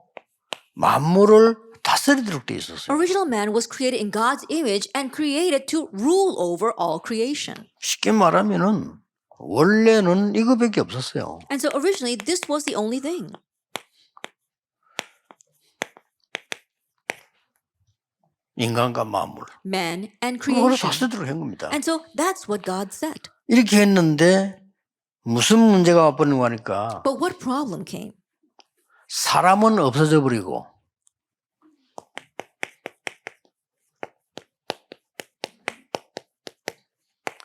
만물을 다스리도록 되어 있었어요. Original man was created in God's image and created to rule over all creation. 쉽게 말하면은 원래는 이거밖에 없었어요. And so originally this was the only thing. 인간과 만물. Man and 그걸 creation. 다스리도록 한 겁니다. And so that's what God said. 이렇게 했는데 무슨 문제가 와버리는 거니까 But what problem came? 사람은 없어져 버리고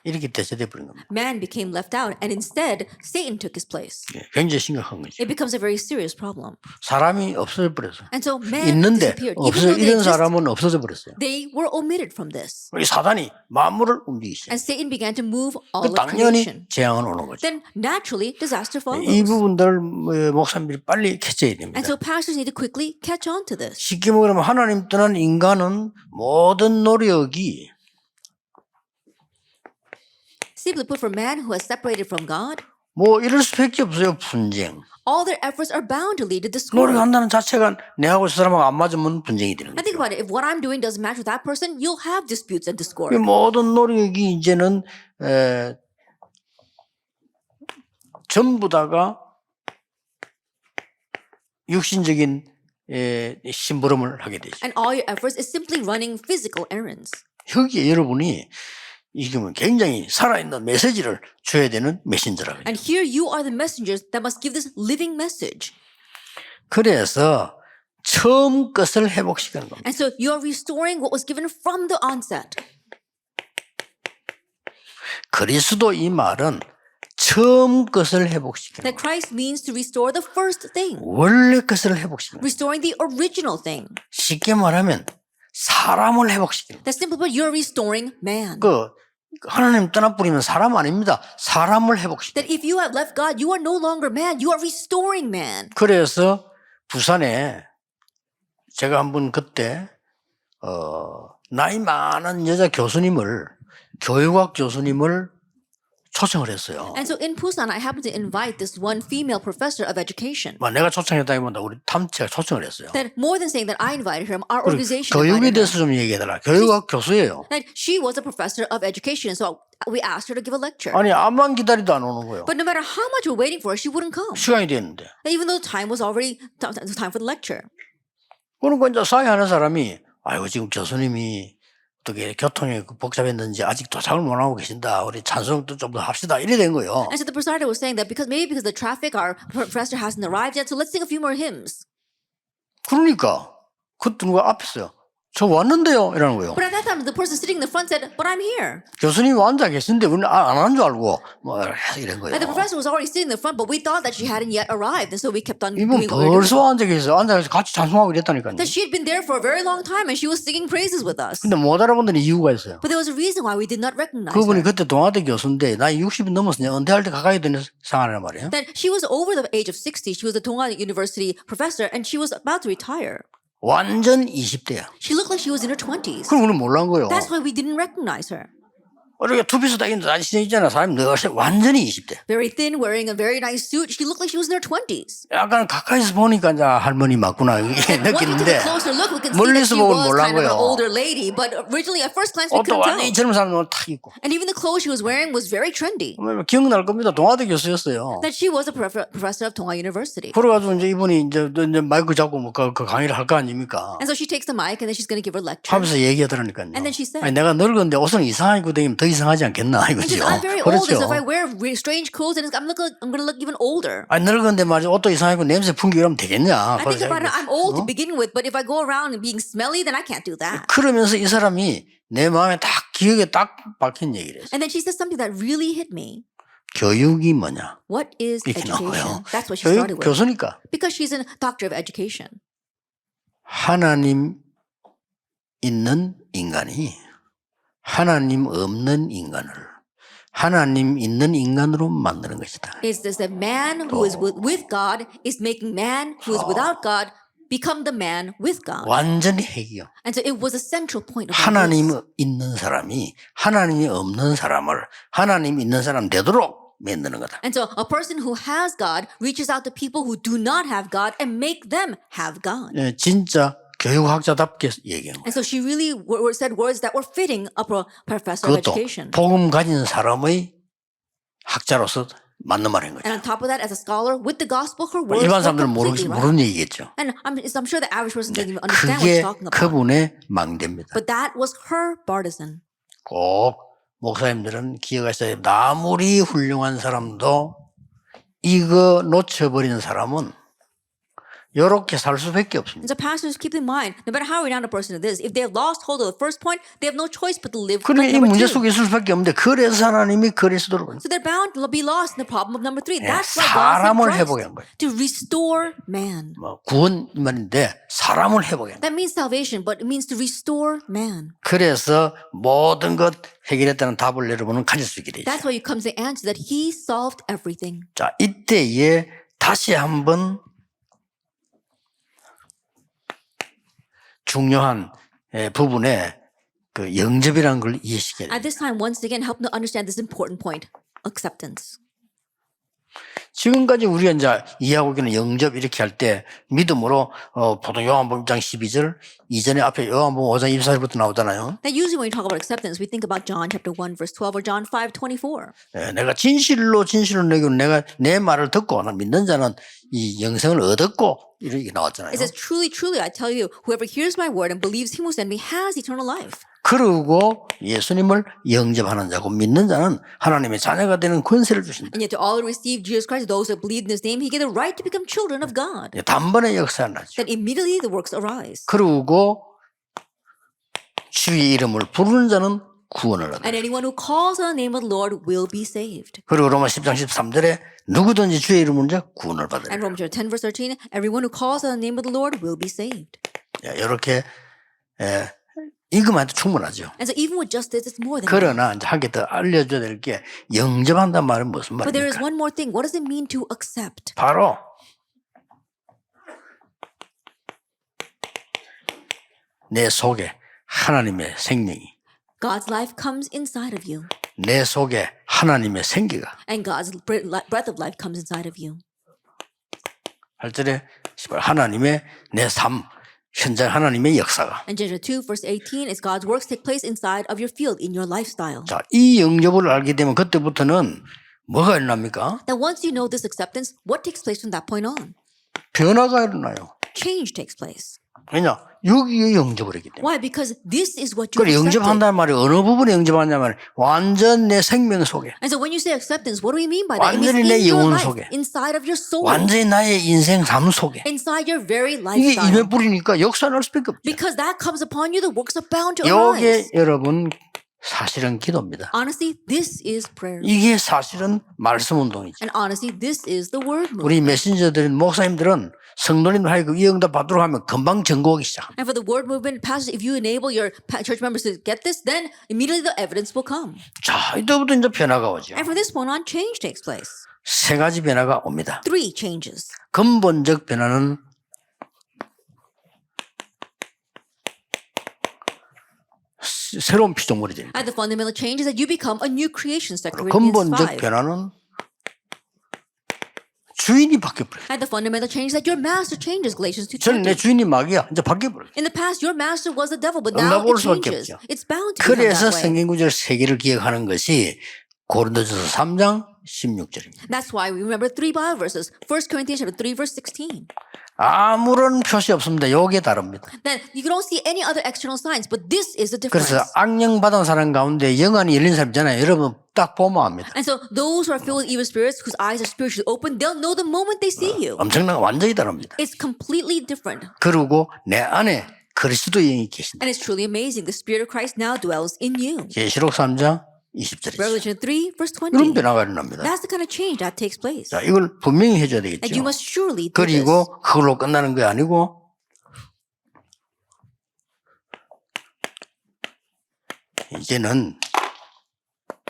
이렇게 대체돼 버린 겁니다. Man became left out and instead Satan took his place. 예, 굉장히 심각한 거죠. It becomes a very serious problem. 사람이 없어져 버렸어요. And so man 있는데 disappeared. 없어 Even though they 이런 exist, 사람은 없어져 버렸어요. they were omitted from this. 이 사단이 만물을 움직이시죠. And Satan began to move all of 당연히 creation. 재앙은 오는 거죠. Then naturally disaster follows. 이 부분들 목사님들이 빨리 캐쳐야 됩니다. And so pastors need to quickly catch on to this. 쉽게 말하면 하나님 떠난 인간은 모든 노력이 Simply put, for man who has separated from God, 뭐 이럴 수밖에 없어요. 분쟁. all their efforts are bound to lead to discord. 노력한다는 자체가 내하고 저 사람하고 안 맞으면 분쟁이 되는 And think 거죠. about it. If what I'm doing doesn't match with that person, you'll have disputes and discord. 이 모든 노력이 이제는 전부 다가 육신적인 심부름을 하게 되죠. And all your efforts is simply running physical errands. 여기에 여러분이 이거는 굉장히 살아있는 메시지를 줘야 되는 메신저라고요. And here you are the messengers that must give this living message. 그래서 처음 것을 회복시키는 겁니다. And so you are restoring what was given from the onset. 그리스도 이 말은 처음 것을 회복시키는 That 겁니다. Christ means to restore the first thing. 원래 것을 회복시키는 겁니다. Restoring the original thing. 쉽게 말하면 사람을 회복시키는 겁니다. That simply put, you're restoring man. 하나님 떠나버리면 사람 아닙니다. 사람을 회복시키는 That if you have left God, you are no longer man. You are restoring man. 그래서 부산에 제가 한번 그때 나이 많은 여자 교수님을 교육학 교수님을 초청을 했어요. And so in Busan, I happened to invite this one female professor of education. 내가 초청했다기보다 우리 탐체가 초청을 했어요. That more than saying that I invited her, our 그리고 organization 교육에 invited her. 대해서 좀 얘기해달라. 교육학 교수예요. That she was a professor of education, so we asked her to give a lecture. 아니 암만 기다리도 안 오는 거예요. But no matter how much we're waiting for her, she wouldn't come. 시간이 됐는데. Even though time was already time for the lecture. 그러니까 이제 사회하는 사람이 아이고 지금 교수님이 어떻게 교통이 복잡했는지 아직 도착을 못 하고 계신다. 우리 찬송도 좀 더 합시다. 이래 된 거예요. And so the presider was saying that because the traffic, our professor hasn't arrived yet, so let's sing a few more hymns. 그러니까 그 누가 앞에서요. 저 왔는데요. 이러는 거예요. But at that time, the person sitting in the front said, "But I'm here." 교수님이 앉아 계신데 우리는 안 한 줄 알고 뭐 이런 거예요. And the professor was already sitting in the front, but we thought that she hadn't yet arrived, and so we kept on 이분 doing what we were doing. 벌써 앉아 계세요. 앉아서 같이 찬송하고 이랬다니까요. That she had been there for a very long time, and she was singing praises with us. 근데 못 알아본다는 이유가 있어요. But there was a reason why we did not recognize 그분이 her. 그때 동아대 교수인데 나이 60이 넘어서 은퇴할 때 가까이 되는 상황이란 말이에요. That she was over the age of 60. She was a Donghua University professor, and she was about to retire. 완전 20대야. She looked like she was in her 20s. 그럼 우리는 몰란 거예요. That's why we didn't recognize her. 우리가 투피스 다니는 아저씨 있잖아. 사람이 늘 완전히 20대. Very thin, wearing a very nice suit. She looked like she was in her 20s. 약간 가까이서 보니까 이제 할머니 맞구나 이게 Once we took 느끼는데 a closer look, we could see that 멀리서 she 보면 was 몰란 kind of an 거예요. older lady. But originally, at first glance, we 옷도 couldn't 완전히 tell. 젊은 사람들 탁 입고. And even the clothes she was wearing was very trendy. 기억날 겁니다. 동아대 교수였어요. That she was a professor of Donghua University. 그래가지고 이제 이분이 이제 마이크 잡고 그 강의를 할 거 아닙니까? And so she takes the mic and then she's going to give her lecture. 하면서 얘기하더라니까요. And then she said- 아니, 내가 늙었는데 옷은 이상하게 입고 다니면 더 이상하지 않겠나 And she 이거죠. said, I'm very old, and 그렇죠. so if I wear strange clothes, then I'm going to look even older. 아니 늙었는데 말이야 옷도 이상하고 냄새 풍기고 이러면 되겠냐. I think about it, I'm old to begin with, but if I go around and being smelly, then I can't do that. 그러면서 이 사람이 내 마음에 딱 기억에 딱 박힌 얘기를 했어요. And then she said something that really hit me. 교육이 뭐냐? What is 이렇게 나와요. education? That's what she started 교육 with. 교수니까 Because she's a doctor of education. 하나님 있는 인간이 하나님 없는 인간을 하나님 있는 인간으로 만드는 것이다. It's this that man who is with God is making man who is without God become the man with God. 완전히 핵이요. And so it was a central point of 하나님 this. 있는 사람이 하나님이 없는 사람을 하나님 있는 사람 되도록 만드는 거다. And so a person who has God reaches out to people who do not have God and make them have God. 예, 진짜 교육학자답게 얘기한 거예요. And so she really said words that were fitting a professor of 그것도 education. 복음 가진 사람의 학자로서 맞는 말인 거죠. And on top of that, as a scholar with the gospel, her words 일반 were 사람들은 completely right. 모르는 얘기겠죠. And I'm sure the average person doesn't even understand what 그게 she's talking about. 그분의 망대입니다. But that was her partisan. 꼭 목사님들은 기억하셔야 됩니다. 아무리 훌륭한 사람도 이거 놓쳐버리는 사람은 이렇게 살 수밖에 없습니다. And so pastors, keep in mind, no matter how renowned a person it is, if they have lost hold of the first point, they have no choice but to live 그러니까 like 이 number 문제 2. 속에 있을 수밖에 없는데 그래서 하나님이 그리스도로 So they're bound to be lost in the problem of number 3. 예, That's why God 사람을 sent 회복한 Christ 거예요. to restore man. 뭐 구원 말인데 사람을 회복한 거예요. That means salvation, but it means to restore man. 그래서 모든 것 해결했다는 답을 여러분은 가질 수 있게 되죠. That's why you come to the answer that he solved everything. 자, 이때에 다시 한번 중요한 부분에 그 영접이라는 걸 이해시켜야 돼요. At this time, once again, help to understand this important point, acceptance. 지금까지 우리가 이제 이해하고 있는 영접 이렇게 할 때 믿음으로 보통 요한복음 1장 12절 이전에 앞에 요한복음 5장 24절부터 나오잖아요. Now, usually when we talk about acceptance, we think about John chapter 1, verse 12, or John 5:24. 내가 진실로 내고 내가 내 말을 듣고 나 믿는 자는 이 영생을 얻었고 이렇게 나왔잖아요. It says, truly, truly, I tell you, whoever hears my word and believes him who sent me has eternal life. 그리고 예수님을 영접하는 자고 믿는 자는 하나님의 자녀가 되는 권세를 주신다. And yet to all who receive Jesus Christ, those who believe in his name, he gave the right to become children of God. 단번에 역사가 나죠. Then immediately the works arise. 그리고 주의 이름을 부르는 자는 구원을 얻어요. And anyone who calls on the name of the Lord will be saved. 그리고 로마 10장 13절에 누구든지 주의 이름을 자 구원을 받아요. And Romans 10, verse 13, everyone who calls on the name of the Lord will be saved. 이렇게 이것만 해도 충분하죠. And so even with just this, it's more than enough. 그러나 이제 한 개 더 알려줘야 될 게 영접한다는 말은 무슨 But there is 말입니까? one more thing. What does it mean to accept? 바로 내 속에 하나님의 생명이 God's life comes inside of you. 내 속에 하나님의 생기가 And God's breath of life comes inside of you. 8절에 하나님의 내 삶 현장 하나님의 역사가 And Genesis 2, verse 18 is God's works take place inside of your field, in your lifestyle. 자, 이 영접을 알게 되면 그때부터는 뭐가 일어납니까? Now, once you know this acceptance, what takes place from that point on? 변화가 일어나요. Change takes place. 왜냐? 여기에 영접을 했기 때문에. Why? Because this is what you 그래 accepted. 영접한다는 말이 어느 부분에 영접하냐면 완전 내 생명 속에 And so when you say acceptance, what do we mean by that? It 완전히 means 내 in your 영혼 life, 속에. inside of your soul, 완전히 나의 인생 삶 속에 inside your very 이게 lifestyle. 임해 뿌리니까 역사 날 수밖에 없죠. Because that comes upon you, the works are bound to arise. 이게 여러분 사실은 기도입니다. Honestly, this is prayer. 이게 사실은 말씀 운동이죠. And honestly, this is the word movement. 우리 메신저들인 목사님들은 성도님들 하여금 이 응답 받도록 하면 금방 증거하기 시작합니다. And for the word movement, pastors, if you enable your church members to get this, then immediately the evidence will come. 자, 이때부터 이제 변화가 오죠. And from this point on, change takes place. 세 가지 변화가 옵니다. 3 changes. 근본적 변화는 새로운 피조물이 됩니다. And the fundamental change is that you become a new creation, 2 Corinthians 근본적 5. 변화는 주인이 바뀌어버려요. And the fundamental change is that your master changes, Galatians 2:20. 저는 내 주인이 마귀야. 이제 바뀌어버려요. In the past, your master was the devil, but now 응답 올 it 수밖에 changes. 없죠. It's bound to become 그래서 that way. 성경구절 세 개를 기억하는 것이 고린도전서 3장 16절입니다. That's why we remember 3 Bible verses. 1 Corinthians 3, verse 16. 아무런 표시 없습니다. 요게 다릅니다. Then you don't see any other external signs, but this is the difference. 그래서 악령 받은 사람 가운데 영안이 열린 사람 있잖아요. 여러분 딱 보면 압니다. And so those who are filled with evil spirits, whose eyes are spiritually open, they'll know the moment they see you. 엄청난 완전히 다릅니다. It's completely different. 그리고 내 안에 그리스도 영이 계신다. And it's truly amazing. The Spirit of Christ now dwells in you. 계시록 3장 20절이죠. Revelation 3, verse 이런 20. 변화가 일어납니다. That's the kind of change that takes place. 자, 이걸 분명히 해줘야 And 되겠죠. you must surely do this. 그리고 그걸로 끝나는 게 아니고 이제는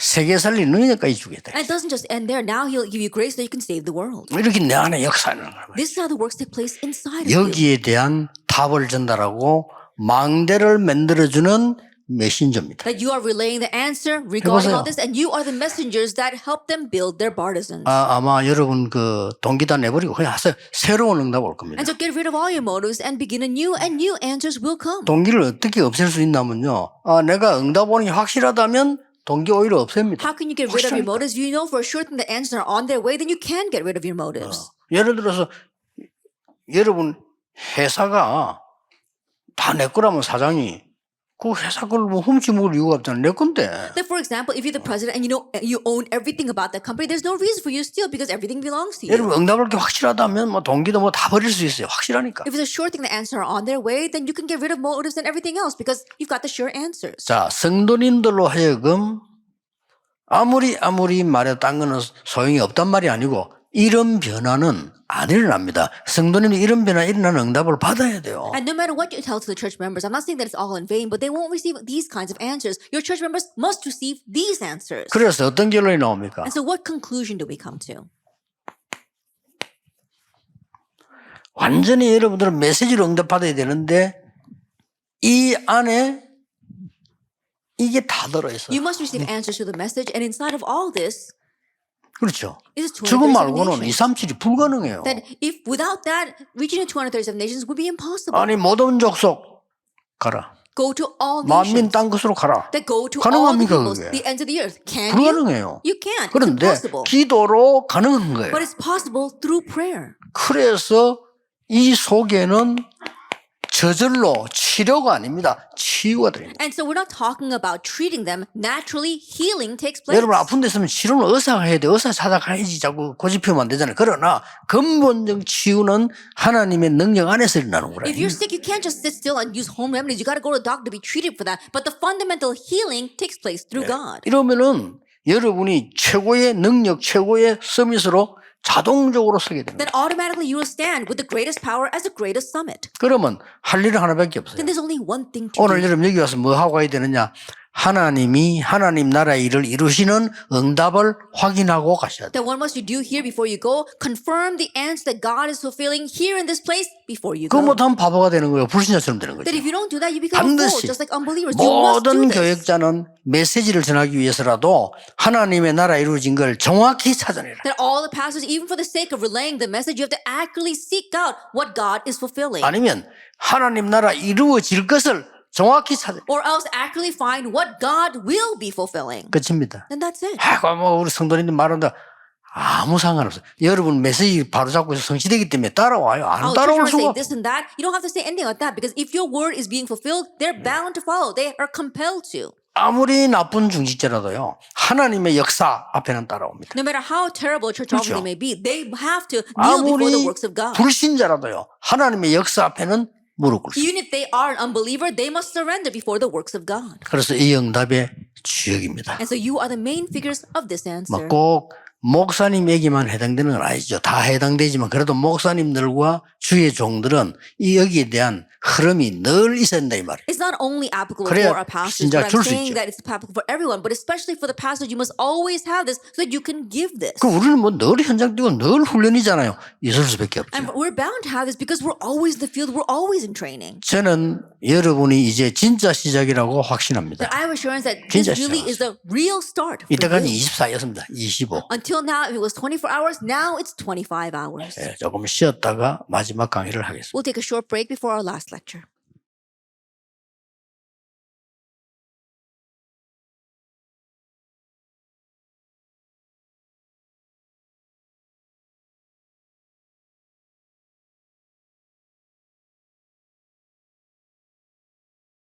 세계 살릴 능력까지 주겠다. And it doesn't just end there. Now he'll give you grace that you can save the world. 이렇게 내 안에 역사하는 거예요. This is how the works take place inside of you. 여기에 대한 답을 전달하고 망대를 만들어주는 메신저입니다. That you are relaying the answer regarding 해보세요. all this, and you are the messengers that help them build their partisans. 아마 여러분 그 동기 다 내버리고 그냥 하세요. 새로운 응답 올 겁니다. And so get rid of all your motives and begin anew, and new answers will come. 동기를 어떻게 없앨 수 있냐면요. 내가 응답 오는 게 확실하다면 동기 오히려 없앱니다. How can you get rid of your motives? You know for sure that the answers are on their way, then you can get rid of your motives. 예를 들어서 여러분 회사가 다 내 거라면 사장이 그 회사 걸 뭐 훔치 먹을 이유가 없잖아요. 내 건데. That for example, if you're the president and you know you own everything about that company, there's no reason for you to steal because everything belongs to you. 여러분 응답을 게 확실하다면 뭐 동기도 뭐 다 버릴 수 있어요. 확실하니까. If it's a sure thing the answers are on their way, then you can get rid of motives and everything else because you've got the sure answers. 자, 성도님들로 하여금 아무리 말해도 딴 거는 소용이 없단 말이 아니고 이런 변화는 안 일어납니다. 성도님이 이런 변화 일어나는 응답을 받아야 돼요. And no matter what you tell to the church members, I'm not saying that it's all in vain, but they won't receive these kinds of answers. Your church members must receive these answers. 그래서 어떤 결론이 나옵니까? And so what conclusion do we come to? 완전히 여러분들은 메시지로 응답받아야 되는데 이 안에 이게 다 들어있어요. You must receive answers to the message, and inside of all this 그렇죠. is 저거 237 말고는 nations. 237이 불가능해요. That if without that, reaching the 237 nations would be impossible. 아니 모든 족속 가라. Go to all 만민 nations. 땅 것으로 가라. That go to all the 가능합니까 peoples, 그게? the ends of the earth. Can you? 불가능해요. You can't. It's 그런데 impossible. 기도로 가능한 거예요. But it's possible through prayer. 그래서 이 속에는 저절로 치료가 아닙니다. 치유가 됩니다. And so we're not talking about treating them. Naturally, healing takes place. 여러분 아픈 데 있으면 치료는 의사가 해야 돼. 의사 찾아가야지 자꾸 고집피우면 안 되잖아요. 그러나 근본적 치유는 하나님의 능력 안에서 일어나는 거예요. If you're sick, you can't just sit still and use home remedies. You got to go to the doctor to be treated for that. But the fundamental healing takes place through God. 이러면은 여러분이 최고의 능력, 최고의 서밋으로 자동적으로 서게 됩니다. Then automatically you will stand with the greatest power as the greatest summit. 그러면 할 일은 하나밖에 없어요. Then there's only one thing to 오늘 do. 여러분 여기 와서 뭐 하고 가야 되느냐? 하나님이 하나님 나라의 일을 이루시는 응답을 확인하고 가셔야 돼요. Then what must you do here before you go? Confirm the answer that God is fulfilling here in this place before you 그거 go. 못하면 바보가 되는 거예요. 불신자처럼 되는 거죠. That if you don't do that, you become a fool, 반드시 just like unbelievers. You must do 모든 this. 교역자는 메시지를 전하기 위해서라도 하나님의 나라 이루어진 걸 정확히 찾아내라. That all the pastors, even for the sake of relaying the message, you have to accurately seek out what God is fulfilling. 아니면 하나님 나라 이루어질 것을 정확히 찾아. Or else accurately find what God will be fulfilling. 끝입니다. And that's it. 아이고 뭐 우리 성도님들 말한다. 아무 상관없어요. 여러분 메시지 바로 잡고 성취되기 때문에 따라와요. 안 Oh, 따라올 church say 수가. this and that. You don't have to say anything like that because if your word is being fulfilled, they're bound to follow. They are compelled to. 아무리 나쁜 중직자라도요. 하나님의 역사 앞에는 따라옵니다. No matter how terrible a church offering 그렇죠. they may be, they have to kneel before the 아무리 works of God. 불신자라도요. 하나님의 역사 앞에는 무릎 꿇습니다. Even if they are an unbeliever, they must surrender before the works of God. 그래서 이 응답의 주역입니다. And so you are the main figures of this answer. 꼭 목사님에게만 해당되는 건 아니죠. 다 해당되지만 그래도 목사님들과 주의 종들은 이 여기에 대한 흐름이 늘 있어야 된다 이 말이에요. It's not only applicable 그래야 for our pastors, 진짜 but 줄 I'm 수 saying 있죠. that it's applicable for everyone, but especially for the pastors, you must always have this so that you can give this. 그 우리는 뭐 늘 현장 뛰고 늘 훈련이잖아요. 있을 수밖에 And 없죠. we're bound to have this because we're always in the field, we're always in training. 저는 여러분이 이제 진짜 시작이라고 확신합니다. But I have assurance that this 진짜 really is the real start. For 이때까지 you. 24였습니다. 25. Until now, if it was 24 hours, now it's 25 hours. 조금 쉬었다가 마지막 강의를 하겠습니다. We'll take a short break before our last lecture.